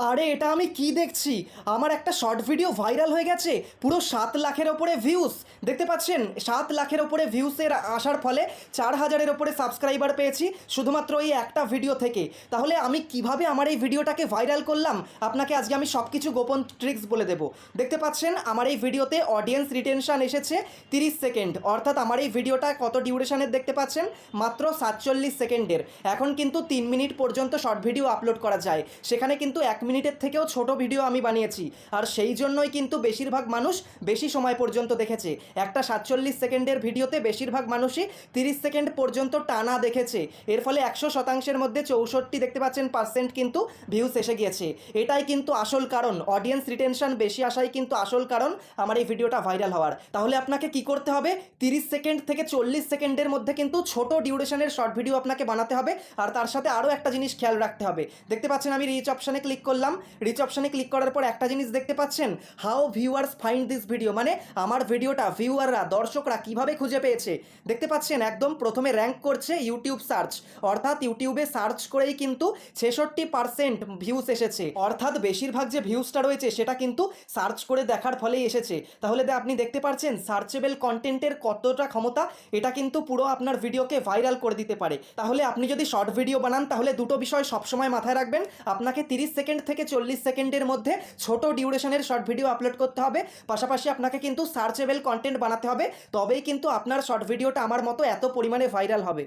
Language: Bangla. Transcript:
আরে এটা আমি কি দেখছি? আমার একটা শর্ট ভিডিও ভাইরাল হয়ে গেছে, পুরো 7 লাখের ওপরে ভিউজ। দেখতে পাচ্ছেন, 7 লাখের ওপরে ভিউসের আসার ফলে 4,000-এর ওপরে সাবস্ক্রাইবার পেয়েছি শুধুমাত্র এই একটা ভিডিও থেকে। তাহলে আমি কিভাবে আমার এই ভিডিওটাকে ভাইরাল করলাম, আপনাকে আজকে আমি সব কিছু গোপন ট্রিক্স বলে দেবো। দেখতে পাচ্ছেন আমার এই ভিডিওতে অডিয়েন্স রিটেনশন এসেছে 30 সেকেন্ড, অর্থাৎ আমার এই ভিডিওটা কত ডিউরেশনের দেখতে পাচ্ছেন, মাত্র 47 সেকেন্ডের। এখন কিন্তু 3 মিনিট পর্যন্ত শর্ট ভিডিও আপলোড করা যায়, সেখানে কিন্তু 1 মিনিটের থেকেও ছোট ভিডিও আমি বানিয়েছি, আর সেই জন্যই কিন্তু বেশিরভাগ মানুষ বেশি সময় পর্যন্ত দেখেছে। একটা 47 সেকেন্ডের ভিডিওতে বেশিরভাগ মানুষই 30 সেকেন্ড পর্যন্ত টানা দেখেছে। এর ফলে 100%-এর মধ্যে 64 দেখতে পাচ্ছেন % কিন্তু ভিউস এসে গিয়েছে। এটাই কিন্তু আসল কারণ, অডিয়েন্স রিটেনশন বেশি আসাই কিন্তু আসল কারণ আমার এই ভিডিওটা ভাইরাল হওয়ার। তাহলে আপনাকে কি করতে হবে, 30 সেকেন্ড থেকে 40 সেকেন্ডের মধ্যে কিন্তু ছোট ডিউরেশনের শর্ট ভিডিও আপনাকে বানাতে হবে। আর তার সাথে আরও একটা জিনিস খেয়াল রাখতে হবে। দেখতে পাচ্ছেন আমি রিচ অপশানে ক্লিক করলাম, রিচ অপশানে ক্লিক করার পর একটা জিনিস দেখতে পাচ্ছেন, how viewers find this video, মানে আমার ভিডিওটা ভিউয়াররা, দর্শকরা কিভাবে খুঁজে পেয়েছে। দেখতে পাচ্ছেন একদম প্রথমে র্যাঙ্ক করছে ইউটিউব সার্চ, অর্থাৎ ইউটিউবে সার্চ করেই কিন্তু 66% ভিউস এসেছে, অর্থাৎ বেশিরভাগ যে ভিউসটা রয়েছে সেটা কিন্তু সার্চ করে দেখার ফলেই এসেছে। তাহলে আপনি দেখতে পাচ্ছেন সার্চেবল কন্টেন্টের কতটা ক্ষমতা, এটা কিন্তু পুরো আপনার ভিডিওকে ভাইরাল করে দিতে পারে। তাহলে আপনি যদি শর্ট ভিডিও বানান তাহলে দুটো বিষয় সবসময় মাথায় রাখবেন, আপনাকে 30 সেকেন্ড থেকে 40 সেকেন্ডের মধ্যে ছোট ডিউরেশনের শর্ট ভিডিও আপলোড করতে হবে, পাশাপাশি আপনাকে কিন্তু সার্চেবল কন্টেন্ট বানাতে হবে, তবেই কিন্তু আপনার শর্ট ভিডিওটা আমার মতো এত পরিমাণে ভাইরাল হবে।